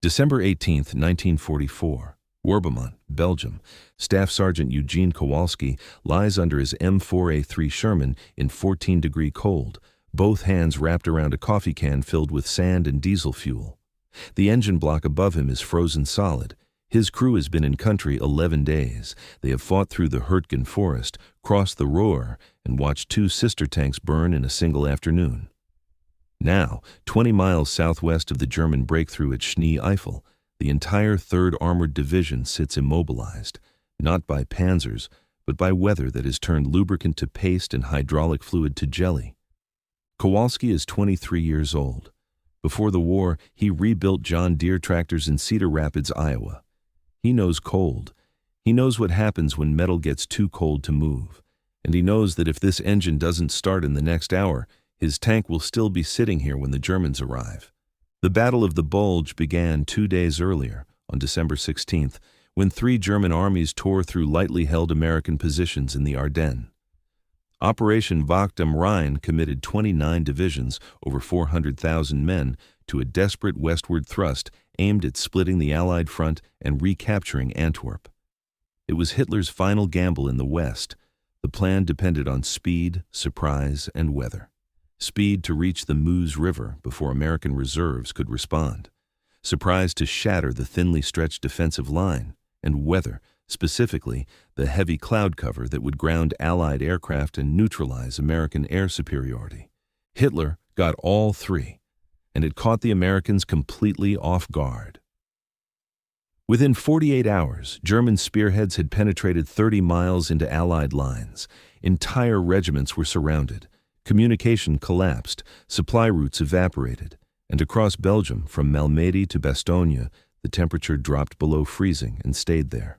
December 18, 1944. Werbemont, Belgium. Staff Sergeant Eugene Kowalski lies under his M4A3 Sherman in 14-degree cold, both hands wrapped around a coffee can filled with sand and diesel fuel. The engine block above him is frozen solid. His crew has been in country 11 days. They have fought through the Hurtgen forest, crossed the Ruhr, and watched 2 sister tanks burn in a single afternoon. Now, 20 miles southwest of the German breakthrough at Schnee-Eifel, the entire 3rd Armored Division sits immobilized, not by panzers, but by weather that has turned lubricant to paste and hydraulic fluid to jelly. Kowalski is 23 years old. Before the war, he rebuilt John Deere tractors in Cedar Rapids, Iowa. He knows cold. He knows what happens when metal gets too cold to move. And he knows that if this engine doesn't start in the next hour, his tank will still be sitting here when the Germans arrive. The Battle of the Bulge began 2 days earlier, on December 16th, when 3 German armies tore through lightly held American positions in the Ardennes. Operation Wacht am Rhein committed 29 divisions, over 400,000 men, to a desperate westward thrust aimed at splitting the Allied front and recapturing Antwerp. It was Hitler's final gamble in the West. The plan depended on speed, surprise, and weather. Speed to reach the Meuse River before American reserves could respond. Surprise to shatter the thinly stretched defensive line. And weather, specifically the heavy cloud cover that would ground Allied aircraft and neutralize American air superiority. Hitler got all 3, and it caught the Americans completely off guard. Within 48 hours, German spearheads had penetrated 30 miles into Allied lines. Entire regiments were surrounded. Communication collapsed, supply routes evaporated, and across Belgium, from Malmedy to Bastogne, the temperature dropped below freezing and stayed there.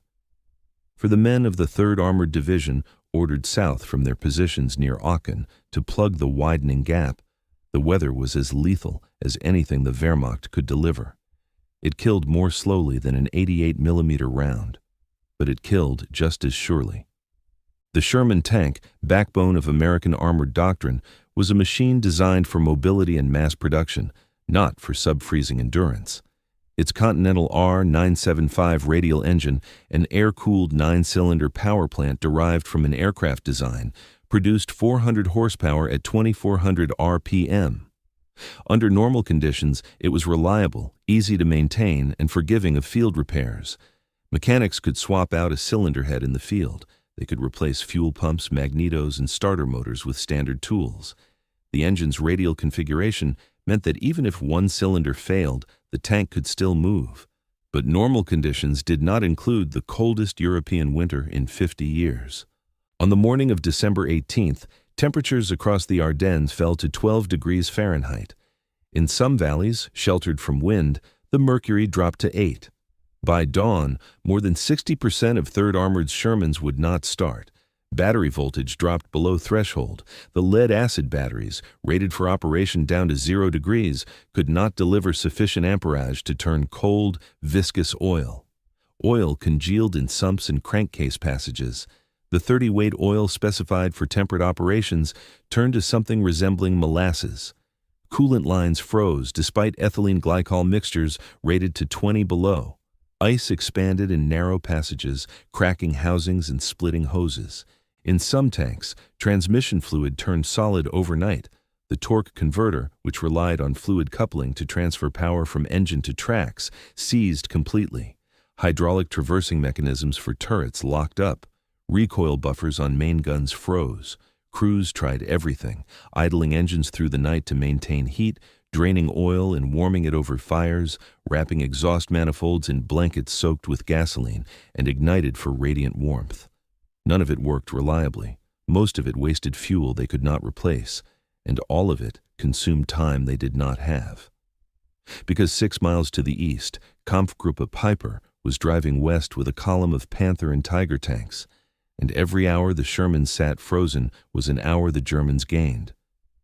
For the men of the 3rd Armored Division, ordered south from their positions near Aachen to plug the widening gap, the weather was as lethal as anything the Wehrmacht could deliver. It killed more slowly than an 88mm round, but it killed just as surely. The Sherman tank, backbone of American armored doctrine, was a machine designed for mobility and mass production, not for sub-freezing endurance. Its Continental R975 radial engine, an air-cooled 9-cylinder power plant derived from an aircraft design, produced 400 horsepower at 2,400 RPM. Under normal conditions, it was reliable, easy to maintain, and forgiving of field repairs. Mechanics could swap out a cylinder head in the field. They could replace fuel pumps, magnetos, and starter motors with standard tools. The engine's radial configuration meant that even if one cylinder failed, the tank could still move. But normal conditions did not include the coldest European winter in 50 years. On the morning of December 18th, temperatures across the Ardennes fell to 12 degrees Fahrenheit. In some valleys, sheltered from wind, the mercury dropped to 8. By dawn, more than 60% of 3rd Armored Shermans would not start. Battery voltage dropped below threshold. The lead-acid batteries, rated for operation down to 0 degrees, could not deliver sufficient amperage to turn cold, viscous oil. Oil congealed in sumps and crankcase passages. The 30-weight oil specified for temperate operations turned to something resembling molasses. Coolant lines froze despite ethylene glycol mixtures rated to 20 below. Ice expanded in narrow passages, cracking housings and splitting hoses. In some tanks, transmission fluid turned solid overnight. The torque converter, which relied on fluid coupling to transfer power from engine to tracks, seized completely. Hydraulic traversing mechanisms for turrets locked up. Recoil buffers on main guns froze. Crews tried everything, idling engines through the night to maintain heat, draining oil and warming it over fires, wrapping exhaust manifolds in blankets soaked with gasoline and ignited for radiant warmth. None of it worked reliably. Most of it wasted fuel they could not replace, and all of it consumed time they did not have. Because 6 miles to the east, Kampfgruppe Piper was driving west with a column of Panther and Tiger tanks, and every hour the Shermans sat frozen was an hour the Germans gained.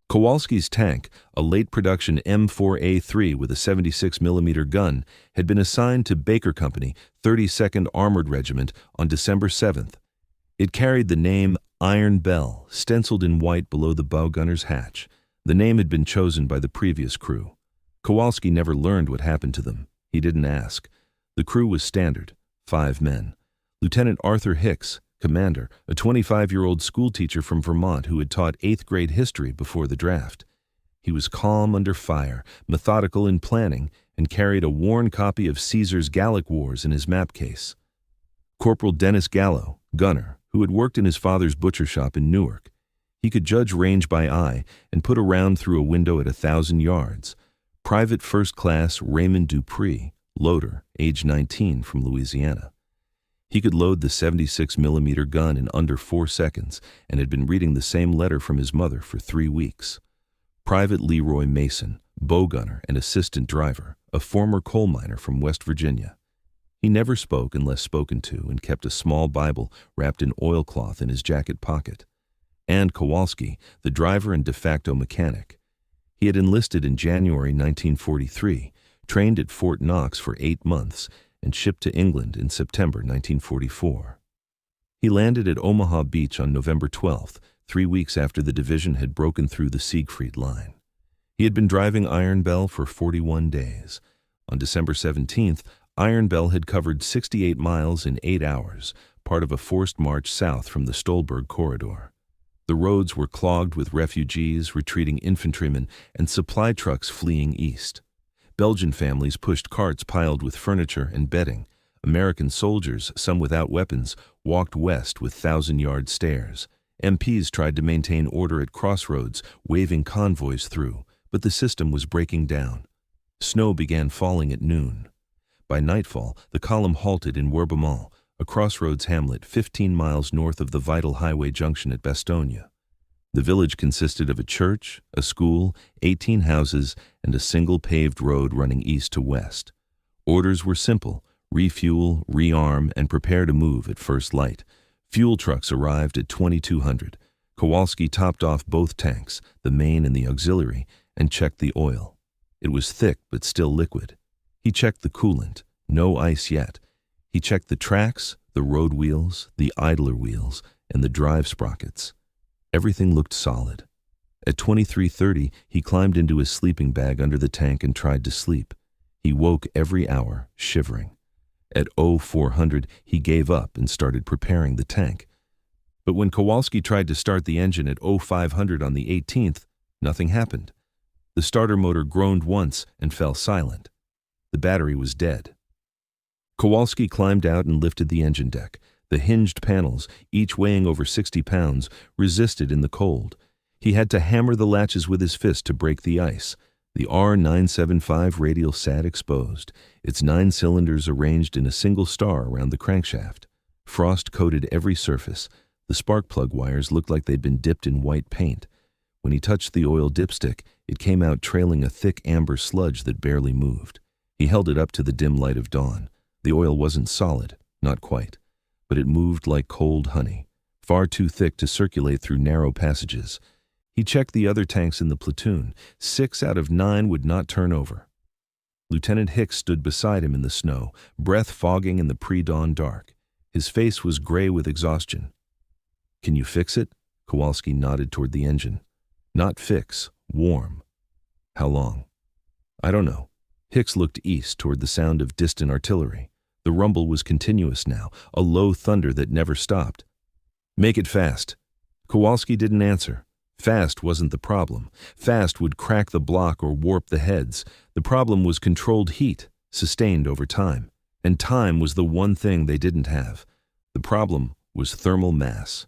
Kowalski's tank, a late production M4A3 with a 76mm gun, had been assigned to Baker Company, 32nd Armored Regiment, on December 7th. It carried the name Iron Bell, stenciled in white below the bow gunner's hatch. The name had been chosen by the previous crew. Kowalski never learned what happened to them. He didn't ask. The crew was standard, 5 men. Lieutenant Arthur Hicks, commander, a 25-year-old schoolteacher from Vermont who had taught 8th grade history before the draft. He was calm under fire, methodical in planning, and carried a worn copy of Caesar's Gallic Wars in his map case. Corporal Dennis Gallo, gunner, who had worked in his father's butcher shop in Newark. He could judge range by eye and put a round through a window at 1,000 yards. Private First Class Raymond Dupree, loader, age 19, from Louisiana. He could load the 76mm gun in under 4 seconds and had been reading the same letter from his mother for 3 weeks. Private Leroy Mason, bow gunner and assistant driver, a former coal miner from West Virginia. He never spoke unless spoken to and kept a small Bible wrapped in oilcloth in his jacket pocket. And Kowalski, the driver and de facto mechanic. He had enlisted in January 1943, trained at Fort Knox for 8 months, and shipped to England in September 1944. He landed at Omaha Beach on November 12th, 3 weeks after the division had broken through the Siegfried Line. He had been driving Iron Bell for 41 days. On December 17th, Iron Bell had covered 68 miles in 8 hours, part of a forced march south from the Stolberg Corridor. The roads were clogged with refugees, retreating infantrymen, and supply trucks fleeing east. Belgian families pushed carts piled with furniture and bedding. American soldiers, some without weapons, walked west with 1,000-yard stares. MPs tried to maintain order at crossroads, waving convoys through, but the system was breaking down. Snow began falling at noon. By nightfall, the column halted in Werbemont, a crossroads hamlet 15 miles north of the vital highway junction at Bastogne. The village consisted of a church, a school, 18 houses, and a single paved road running east to west. Orders were simple: refuel, rearm, and prepare to move at first light. Fuel trucks arrived at 2200. Kowalski topped off both tanks, the main and the auxiliary, and checked the oil. It was thick but still liquid. He checked the coolant. No ice yet. He checked the tracks, the road wheels, the idler wheels, and the drive sprockets. Everything looked solid. At 23:30, he climbed into his sleeping bag under the tank and tried to sleep. He woke every hour, shivering. At 0400, he gave up and started preparing the tank. But when Kowalski tried to start the engine at 0500 on the 18th, nothing happened. The starter motor groaned once and fell silent. The battery was dead. Kowalski climbed out and lifted the engine deck. The hinged panels, each weighing over 60 pounds, resisted in the cold. He had to hammer the latches with his fist to break the ice. The R975 radial sat exposed, its 9 cylinders arranged in a single star around the crankshaft. Frost coated every surface. The spark plug wires looked like they'd been dipped in white paint. When he touched the oil dipstick, it came out trailing a thick amber sludge that barely moved. He held it up to the dim light of dawn. The oil wasn't solid, not quite, but it moved like cold honey, far too thick to circulate through narrow passages. He checked the other tanks in the platoon. 6 out of 9 would not turn over. Lieutenant Hicks stood beside him in the snow, breath fogging in the pre-dawn dark. His face was gray with exhaustion. "Can you fix it?" Kowalski nodded toward the engine. "Not fix, warm." "How long?" "I don't know." Hicks looked east toward the sound of distant artillery. The rumble was continuous now, a low thunder that never stopped. "Make it fast." Kowalski didn't answer. Fast wasn't the problem. Fast would crack the block or warp the heads. The problem was controlled heat, sustained over time. And time was the one thing they didn't have. The problem was thermal mass.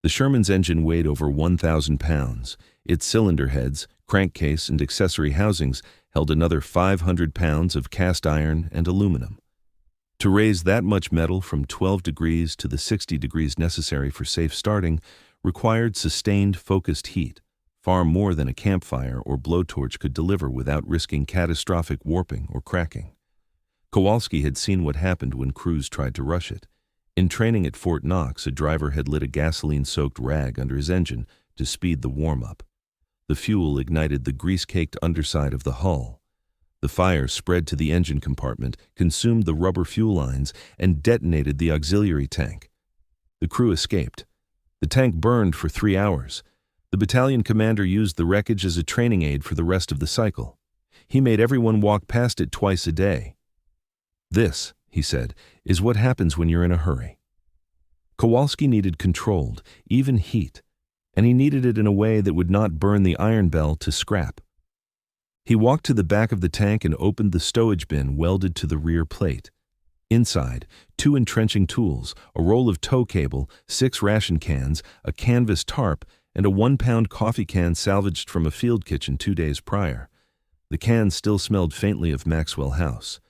The Sherman's engine weighed over 1,000 pounds. Its cylinder heads, crankcase, and accessory housings held another 500 pounds of cast iron and aluminum. To raise that much metal from 12 degrees to the 60 degrees necessary for safe starting required sustained, focused heat, far more than a campfire or blowtorch could deliver without risking catastrophic warping or cracking. Kowalski had seen what happened when crews tried to rush it. In training at Fort Knox, a driver had lit a gasoline-soaked rag under his engine to speed the warm-up. The fuel ignited the grease-caked underside of the hull. The fire spread to the engine compartment, consumed the rubber fuel lines, and detonated the auxiliary tank. The crew escaped. The tank burned for 3 hours. The battalion commander used the wreckage as a training aid for the rest of the cycle. He made everyone walk past it twice a day. "This," he said, "is what happens when you're in a hurry." Kowalski needed controlled, even heat, and he needed it in a way that would not burn the iron bell to scrap. He walked to the back of the tank and opened the stowage bin welded to the rear plate. Inside, 2 entrenching tools, a roll of tow cable, 6 ration cans, a canvas tarp, and a 1-pound coffee can salvaged from a field kitchen 2 days prior. The can still smelled faintly of Maxwell House.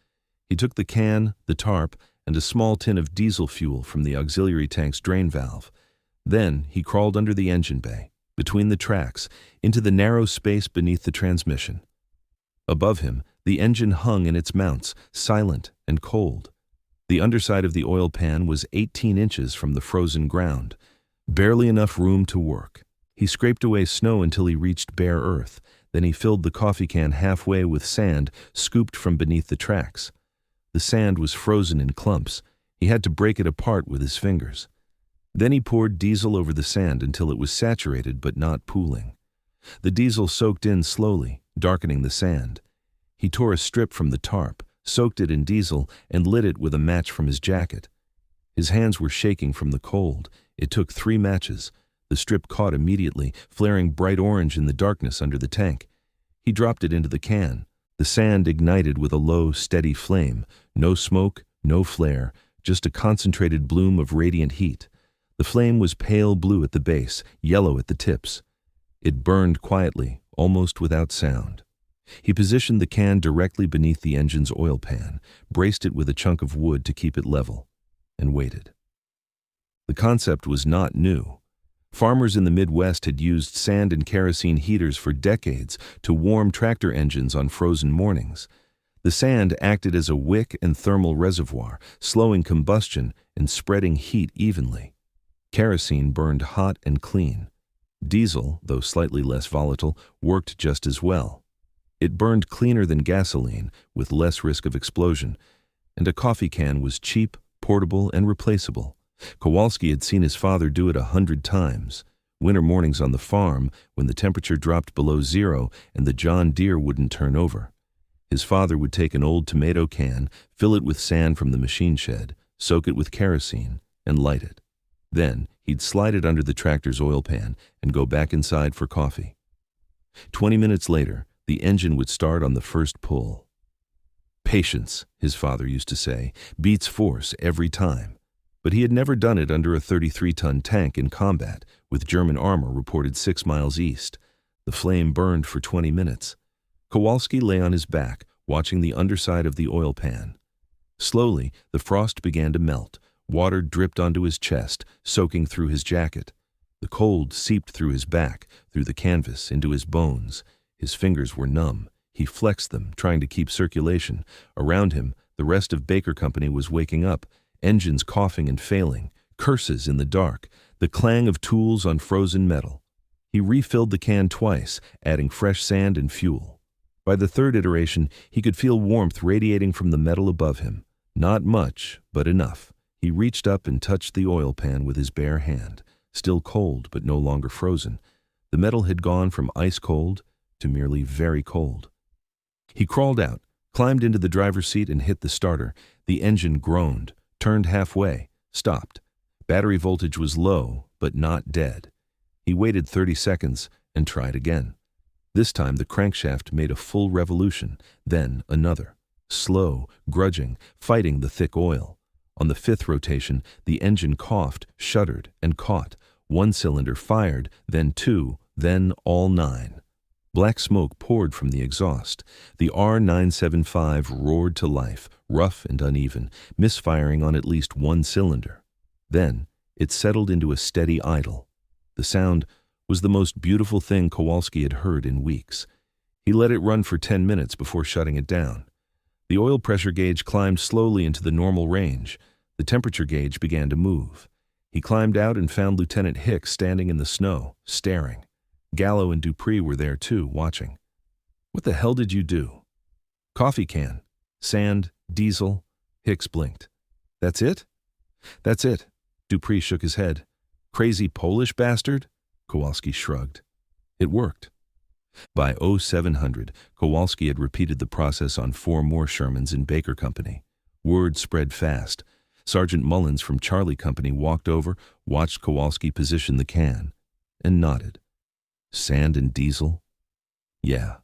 He took the can, the tarp, and a small tin of diesel fuel from the auxiliary tank's drain valve. Then he crawled under the engine bay, between the tracks, into the narrow space beneath the transmission. Above him, the engine hung in its mounts, silent and cold. The underside of the oil pan was 18 inches from the frozen ground, barely enough room to work. He scraped away snow until he reached bare earth. Then he filled the coffee can halfway with sand scooped from beneath the tracks. The sand was frozen in clumps. He had to break it apart with his fingers. Then he poured diesel over the sand until it was saturated but not pooling. The diesel soaked in slowly, darkening the sand. He tore a strip from the tarp, soaked it in diesel, and lit it with a match from his jacket. His hands were shaking from the cold. It took 3 matches. The strip caught immediately, flaring bright orange in the darkness under the tank. He dropped it into the can. The sand ignited with a low, steady flame. No smoke, no flare, just a concentrated bloom of radiant heat. The flame was pale blue at the base, yellow at the tips. It burned quietly, almost without sound. He positioned the can directly beneath the engine's oil pan, braced it with a chunk of wood to keep it level, and waited. The concept was not new. Farmers in the Midwest had used sand and kerosene heaters for decades to warm tractor engines on frozen mornings. The sand acted as a wick and thermal reservoir, slowing combustion and spreading heat evenly. Kerosene burned hot and clean. Diesel, though slightly less volatile, worked just as well. It burned cleaner than gasoline, with less risk of explosion, and a coffee can was cheap, portable, and replaceable. Kowalski had seen his father do it 100 times. Winter mornings on the farm, when the temperature dropped below 0 and the John Deere wouldn't turn over. His father would take an old tomato can, fill it with sand from the machine shed, soak it with kerosene, and light it. Then he'd slide it under the tractor's oil pan and go back inside for coffee. 20 minutes later, the engine would start on the first pull. "Patience," his father used to say, "beats force every time." But he had never done it under a 33-ton tank in combat, with German armor reported 6 miles east. The flame burned for 20 minutes. Kowalski lay on his back, watching the underside of the oil pan. Slowly, the frost began to melt. Water dripped onto his chest, soaking through his jacket. The cold seeped through his back, through the canvas, into his bones. His fingers were numb. He flexed them, trying to keep circulation. Around him, the rest of Baker Company was waking up, engines coughing and failing, curses in the dark, the clang of tools on frozen metal. He refilled the can twice, adding fresh sand and fuel. By the 3rd iteration, he could feel warmth radiating from the metal above him. Not much, but enough. He reached up and touched the oil pan with his bare hand, still cold but no longer frozen. The metal had gone from ice cold to merely very cold. He crawled out, climbed into the driver's seat and hit the starter. The engine groaned, turned halfway, stopped. Battery voltage was low, but not dead. He waited 30 seconds and tried again. This time the crankshaft made a full revolution, then another. Slow, grudging, fighting the thick oil. On the 5th rotation, the engine coughed, shuddered, and caught. 1 cylinder fired, then 2, then all 9. Black smoke poured from the exhaust. The R975 roared to life, rough and uneven, misfiring on at least 1 cylinder. Then it settled into a steady idle. The sound was the most beautiful thing Kowalski had heard in weeks. He let it run for 10 minutes before shutting it down. The oil pressure gauge climbed slowly into the normal range. The temperature gauge began to move. He climbed out and found Lieutenant Hicks standing in the snow, staring. Gallo and Dupree were there too, watching. "What the hell did you do?" "Coffee can. Sand, diesel." Hicks blinked. "That's it?" "That's it." Dupree shook his head. "Crazy Polish bastard?" Kowalski shrugged. It worked. By 0700, Kowalski had repeated the process on 4 more Shermans in Baker Company. Word spread fast. Sergeant Mullins from Charlie Company walked over, watched Kowalski position the can, and nodded. Sand and diesel? Yeah.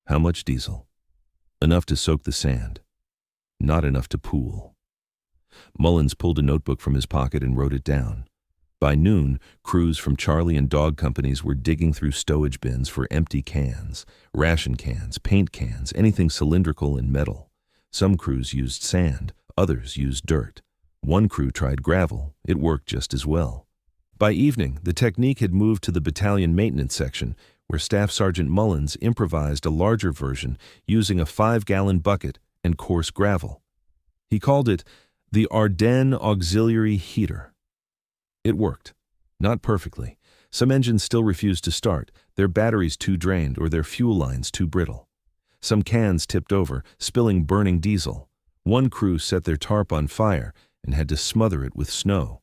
How much diesel? Enough to soak the sand. Not enough to pool. Mullins pulled a notebook from his pocket and wrote it down. By noon, crews from Charlie and Dog companies were digging through stowage bins for empty cans, ration cans, paint cans, anything cylindrical and metal. Some crews used sand, others used dirt. One crew tried gravel. It worked just as well. By evening, the technique had moved to the battalion maintenance section, where Staff Sergeant Mullins improvised a larger version using a 5-gallon bucket and coarse gravel. He called it the Ardennes Auxiliary Heater. It worked. Not perfectly. Some engines still refused to start, their batteries too drained or their fuel lines too brittle. Some cans tipped over, spilling burning diesel. One crew set their tarp on fire and had to smother it with snow.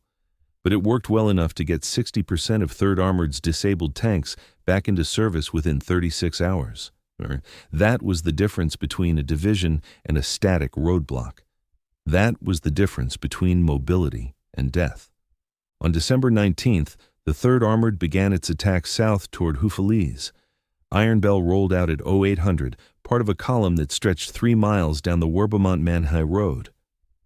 But it worked well enough to get 60% of 3rd Armored's disabled tanks back into service within 36 hours. That was the difference between a division and a static roadblock. That was the difference between mobility and death. On December 19th, the 3rd Armored began its attack south toward Houffalize. Iron Bell rolled out at 0800, part of a column that stretched 3 miles down the Werbemont-Manhigh Road.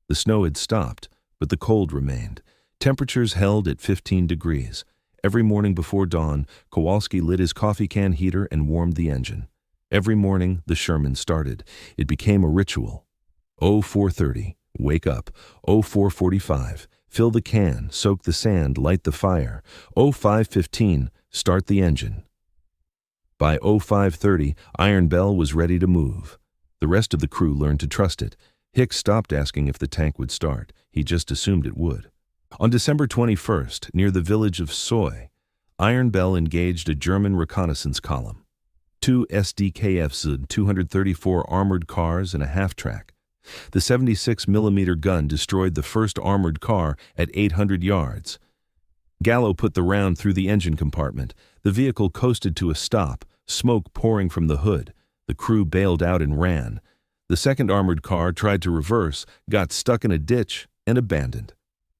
The snow had stopped, but the cold remained. Temperatures held at 15 degrees. Every morning before dawn, Kowalski lit his coffee can heater and warmed the engine. Every morning, the Sherman started. It became a ritual. 0430, wake up. 0445, fill the can, soak the sand, light the fire. 0515, start the engine. By 0530, Iron Bell was ready to move. The rest of the crew learned to trust it. Hicks stopped asking if the tank would start. He just assumed it would. On December 21st, near the village of Soy, Iron Bell engaged a German reconnaissance column. 2 SDKFs, 234 armored cars, and a half-track. The 76mm gun destroyed the first armored car at 800 yards. Gallo put the round through the engine compartment. The vehicle coasted to a stop, smoke pouring from the hood. The crew bailed out and ran. The second armored car tried to reverse, got stuck in a ditch, and abandoned.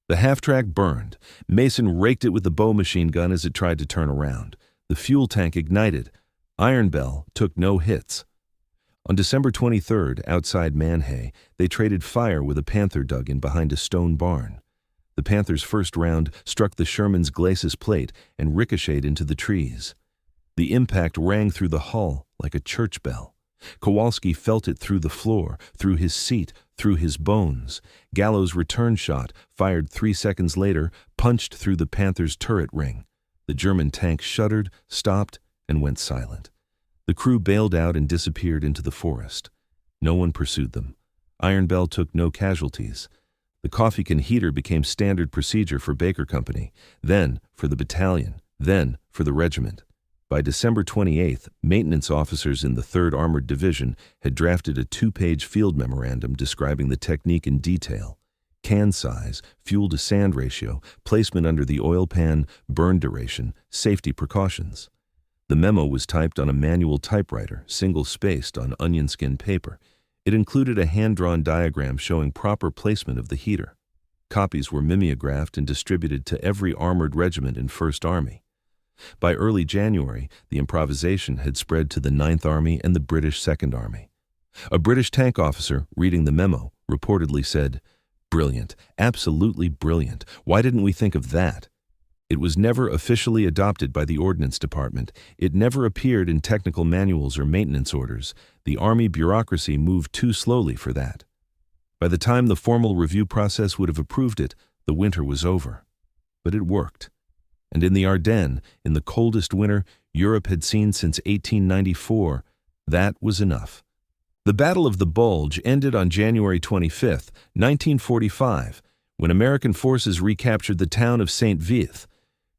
The half-track burned. Mason raked it with the bow machine gun as it tried to turn around. The fuel tank ignited. Iron Bell took no hits. On December 23rd, outside Manhigh, they traded fire with a Panther dug in behind a stone barn. The Panther's first round struck the Sherman's glacis plate and ricocheted into the trees. The impact rang through the hull like a church bell. Kowalski felt it through the floor, through his seat, through his bones. Gallo's return shot, fired 3 seconds later, punched through the Panther's turret ring. The German tank shuddered, stopped, and went silent. The crew bailed out and disappeared into the forest. No one pursued them. Iron Bell took no casualties. The coffee can heater became standard procedure for Baker Company, then for the battalion, then for the regiment. By December 28th, maintenance officers in the 3rd Armored Division had drafted a 2-page field memorandum describing the technique in detail: can size, fuel-to-sand ratio, placement under the oil pan, burn duration, safety precautions. The memo was typed on a manual typewriter, single-spaced on onion skin paper. It included a hand-drawn diagram showing proper placement of the heater. Copies were mimeographed and distributed to every armored regiment in 1st Army. By early January, the improvisation had spread to the 9th Army and the British 2nd Army. A British tank officer, reading the memo, reportedly said, "Brilliant, absolutely brilliant. Why didn't we think of that?" It was never officially adopted by the Ordnance Department. It never appeared in technical manuals or maintenance orders. The Army bureaucracy moved too slowly for that. By the time the formal review process would have approved it, the winter was over. But it worked. And in the Ardennes, in the coldest winter Europe had seen since 1894, that was enough. The Battle of the Bulge ended on January 25, 1945, when American forces recaptured the town of St. Vith.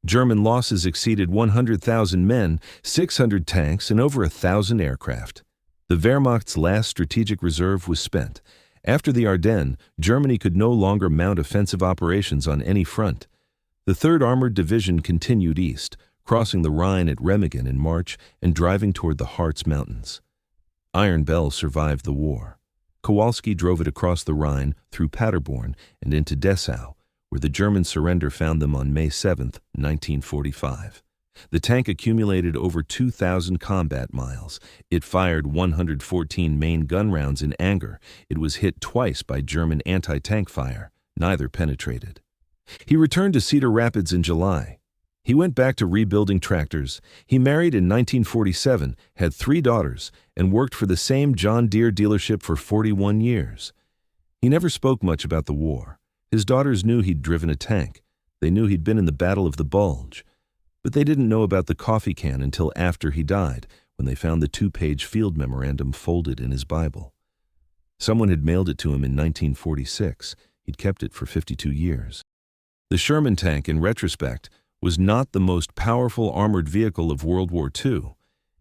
German losses exceeded 100,000 men, 600 tanks, and over 1,000 aircraft. The Wehrmacht's last strategic reserve was spent. After the Ardennes, Germany could no longer mount offensive operations on any front. The 3rd Armored Division continued east, crossing the Rhine at Remagen in March and driving toward the Harz Mountains. Iron Bell survived the war. Kowalski drove it across the Rhine, through Paderborn, and into Dessau, where the German surrender found them on May 7, 1945. The tank accumulated over 2,000 combat miles. It fired 114 main gun rounds in anger. It was hit twice by German anti-tank fire. Neither penetrated. He returned to Cedar Rapids in July. He went back to rebuilding tractors. He married in 1947, had 3 daughters, and worked for the same John Deere dealership for 41 years. He never spoke much about the war. His daughters knew he'd driven a tank. They knew he'd been in the Battle of the Bulge. But they didn't know about the coffee can until after he died, when they found the 2-page field memorandum folded in his Bible. Someone had mailed it to him in 1946. He'd kept it for 52 years. The Sherman tank, in retrospect, was not the most powerful armored vehicle of World War II.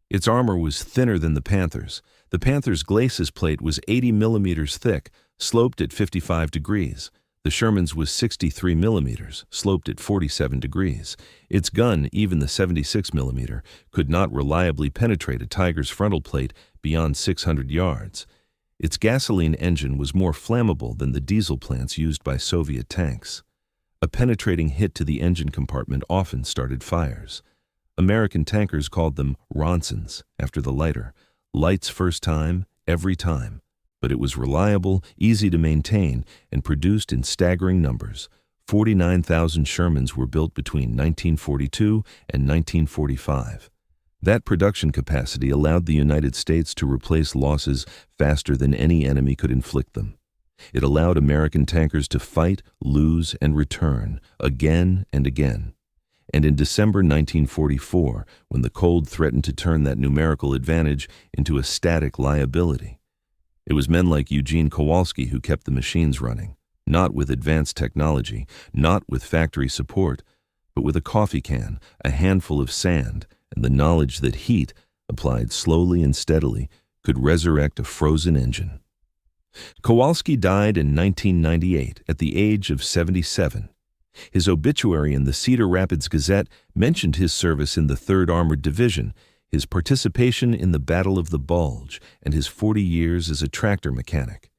Its armor was thinner than the Panther's. The Panther's glacis plate was 80 millimeters thick, sloped at 55 degrees. The Sherman's was 63 millimeters, sloped at 47 degrees. Its gun, even the 76 millimeter, could not reliably penetrate a Tiger's frontal plate beyond 600 yards. Its gasoline engine was more flammable than the diesel plants used by Soviet tanks. A penetrating hit to the engine compartment often started fires. American tankers called them Ronsons, after the lighter. Lights first time, every time. But it was reliable, easy to maintain, and produced in staggering numbers. 49,000 Shermans were built between 1942 and 1945. That production capacity allowed the United States to replace losses faster than any enemy could inflict them. It allowed American tankers to fight, lose, and return, again and again. And in December 1944, when the cold threatened to turn that numerical advantage into a static liability, it was men like Eugene Kowalski who kept the machines running, not with advanced technology, not with factory support, but with a coffee can, a handful of sand, and the knowledge that heat, applied slowly and steadily, could resurrect a frozen engine. Kowalski died in 1998 at the age of 77. His obituary in the Cedar Rapids Gazette mentioned his service in the 3rd Armored Division, his participation in the Battle of the Bulge, and his 40 years as a tractor mechanic.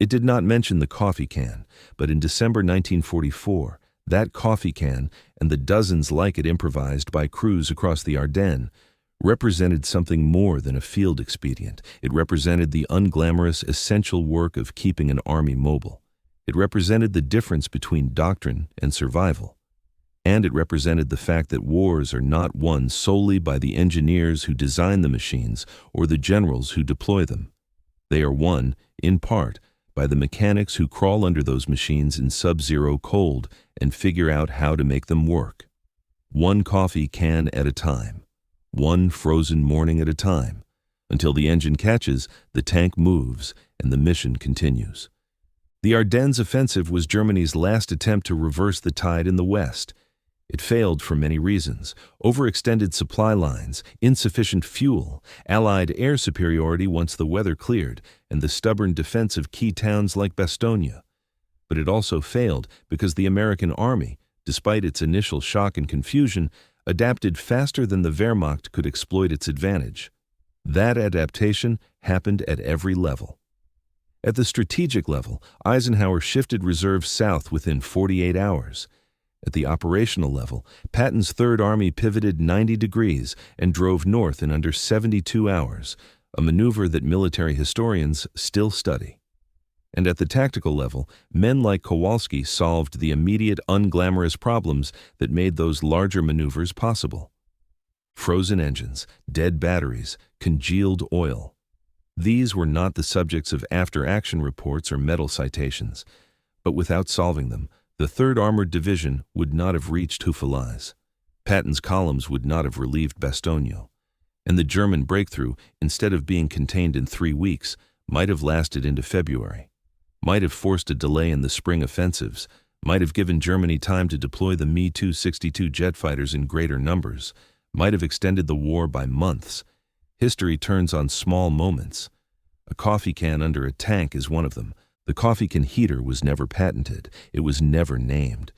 It did not mention the coffee can, but in December 1944, that coffee can and the dozens like it improvised by crews across the Ardennes represented something more than a field expedient. It represented the unglamorous, essential work of keeping an army mobile. It represented the difference between doctrine and survival. And it represented the fact that wars are not won solely by the engineers who design the machines or the generals who deploy them. They are won, in part, by the mechanics who crawl under those machines in sub-zero cold and figure out how to make them work. One coffee can at a time, one frozen morning at a time, until the engine catches, the tank moves, and the mission continues. The Ardennes offensive was Germany's last attempt to reverse the tide in the West. It failed for many reasons: overextended supply lines, insufficient fuel, Allied air superiority once the weather cleared, and the stubborn defense of key towns like Bastogne. But it also failed because the American army, despite its initial shock and confusion, adapted faster than the Wehrmacht could exploit its advantage. That adaptation happened at every level. At the strategic level, Eisenhower shifted reserves south within 48 hours. At the operational level, Patton's Third Army pivoted 90 degrees and drove north in under 72 hours, a maneuver that military historians still study. And at the tactical level, men like Kowalski solved the immediate, unglamorous problems that made those larger maneuvers possible. Frozen engines, dead batteries, congealed oil. These were not the subjects of after-action reports or medal citations, but without solving them, the 3rd Armored Division would not have reached Houffalize. Patton's columns would not have relieved Bastogne. And the German breakthrough, instead of being contained in 3 weeks, might have lasted into February, might have forced a delay in the spring offensives, might have given Germany time to deploy the Me-262 jet fighters in greater numbers, might have extended the war by months. History turns on small moments. A coffee can under a tank is one of them. The coffee can heater was never patented. It was never named.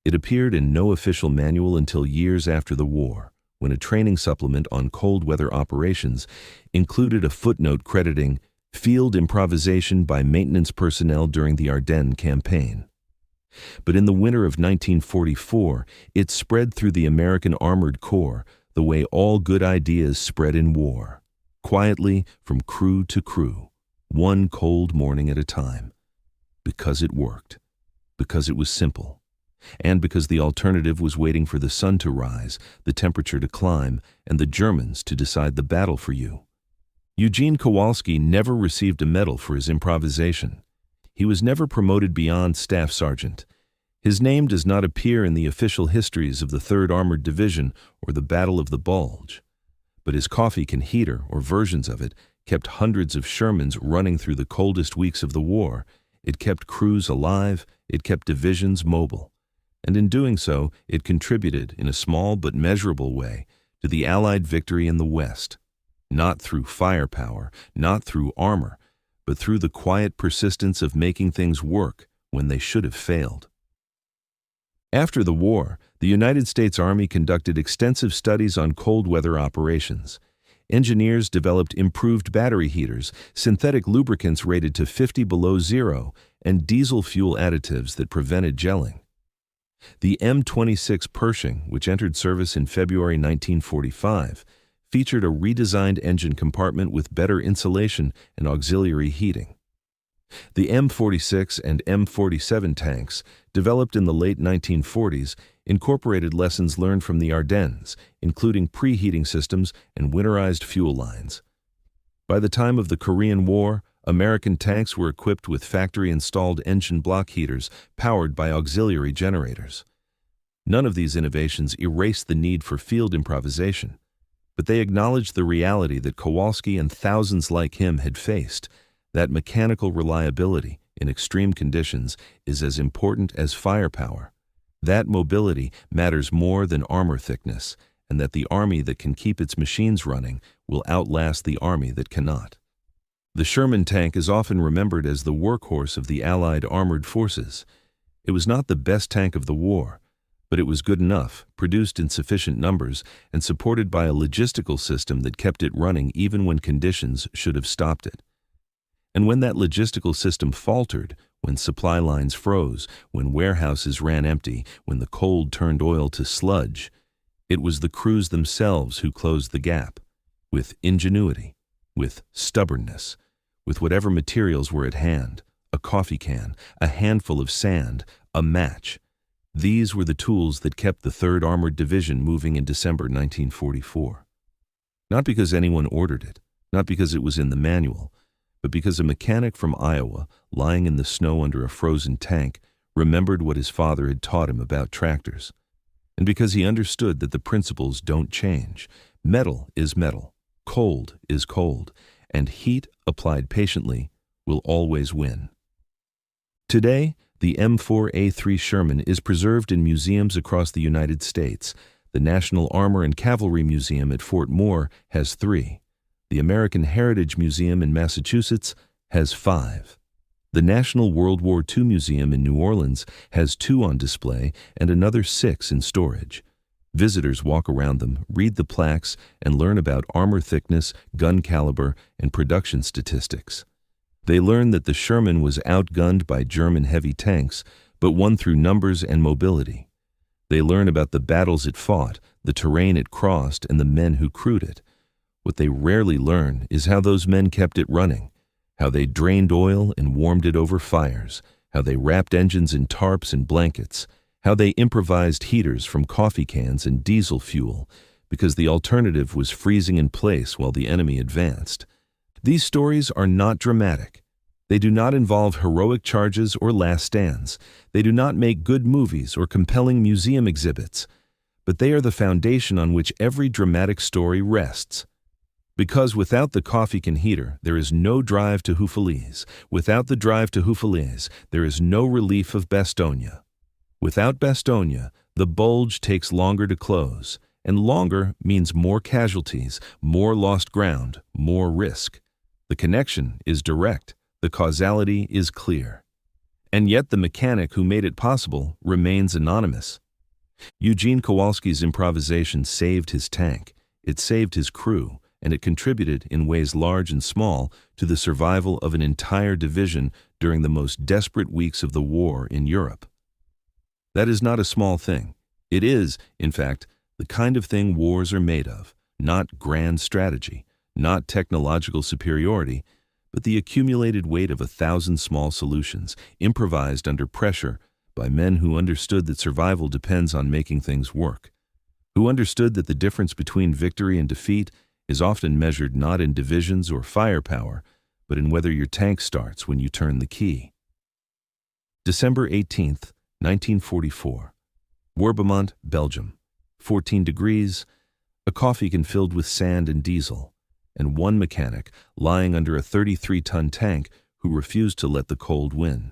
It appeared in no official manual until years after the war, when a training supplement on cold weather operations included a footnote crediting field improvisation by maintenance personnel during the Ardennes campaign. But in the winter of 1944, it spread through the American Armored Corps the way all good ideas spread in war, quietly from crew to crew, one cold morning at a time. Because it worked, because it was simple, and because the alternative was waiting for the sun to rise, the temperature to climb, and the Germans to decide the battle for you. Eugene Kowalski never received a medal for his improvisation. He was never promoted beyond staff sergeant. His name does not appear in the official histories of the 3rd Armored Division or the Battle of the Bulge. But his coffee can heater, or versions of it, kept hundreds of Shermans running through the coldest weeks of the war. It kept crews alive, it kept divisions mobile. And in doing so, it contributed, in a small but measurable way, to the Allied victory in the West. Not through firepower, not through armor, but through the quiet persistence of making things work when they should have failed. After the war, the United States Army conducted extensive studies on cold weather operations. Engineers developed improved battery heaters, synthetic lubricants rated to 50 below zero, and diesel fuel additives that prevented gelling. The M26 Pershing, which entered service in February 1945, featured a redesigned engine compartment with better insulation and auxiliary heating. The M46 and M47 tanks, developed in the late 1940s, incorporated lessons learned from the Ardennes, including preheating systems and winterized fuel lines. By the time of the Korean War, American tanks were equipped with factory-installed engine block heaters powered by auxiliary generators. None of these innovations erased the need for field improvisation, but they acknowledged the reality that Kowalski and thousands like him had faced, that mechanical reliability in extreme conditions is as important as firepower, that mobility matters more than armor thickness, and that the army that can keep its machines running will outlast the army that cannot. The Sherman tank is often remembered as the workhorse of the Allied armored forces. It was not the best tank of the war, but it was good enough, produced in sufficient numbers, and supported by a logistical system that kept it running even when conditions should have stopped it. And when that logistical system faltered, when supply lines froze, when warehouses ran empty, when the cold turned oil to sludge, it was the crews themselves who closed the gap, with ingenuity, with stubbornness, with whatever materials were at hand, a coffee can, a handful of sand, a match. These were the tools that kept the 3rd Armored Division moving in December 1944. Not because anyone ordered it, not because it was in the manual, but because a mechanic from Iowa, lying in the snow under a frozen tank, remembered what his father had taught him about tractors. And because he understood that the principles don't change. Metal is metal, cold is cold, and heat applied patiently will always win. Today, the M4A3 Sherman is preserved in museums across the United States. The National Armor and Cavalry Museum at Fort Moore has 3. The American Heritage Museum in Massachusetts has 5. The National World War II Museum in New Orleans has 2 on display and another 6 in storage. Visitors walk around them, read the plaques, and learn about armor thickness, gun caliber, and production statistics. They learn that the Sherman was outgunned by German heavy tanks, but won through numbers and mobility. They learn about the battles it fought, the terrain it crossed, and the men who crewed it. What they rarely learn is how those men kept it running, how they drained oil and warmed it over fires, how they wrapped engines in tarps and blankets, how they improvised heaters from coffee cans and diesel fuel, because the alternative was freezing in place while the enemy advanced. These stories are not dramatic. They do not involve heroic charges or last stands. They do not make good movies or compelling museum exhibits. But they are the foundation on which every dramatic story rests. Because without the coffee can heater, there is no drive to Houffalize. Without the drive to Houffalize, there is no relief of Bastogne. Without Bastogne, the Bulge takes longer to close, and longer means more casualties, more lost ground, more risk. The connection is direct, the causality is clear. And yet the mechanic who made it possible remains anonymous. Eugene Kowalski's improvisation saved his tank, it saved his crew, and it contributed in ways large and small to the survival of an entire division during the most desperate weeks of the war in Europe. That is not a small thing. It is, in fact, the kind of thing wars are made of, not grand strategy, not technological superiority, but the accumulated weight of 1,000 small solutions, improvised under pressure by men who understood that survival depends on making things work, who understood that the difference between victory and defeat is often measured not in divisions or firepower, but in whether your tank starts when you turn the key. December 18th, 1944. Worbbemont, Belgium. 14 degrees, a coffee can filled with sand and diesel, and one mechanic lying under a 33-ton tank who refused to let the cold win.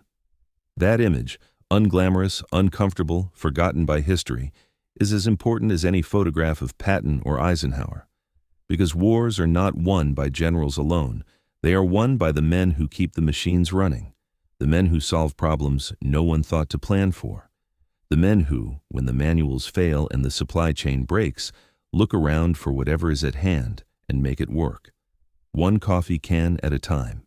That image, unglamorous, uncomfortable, forgotten by history, is as important as any photograph of Patton or Eisenhower. Because wars are not won by generals alone, they are won by the men who keep the machines running, the men who solve problems no one thought to plan for, the men who, when the manuals fail and the supply chain breaks, look around for whatever is at hand and make it work, one coffee can at a time.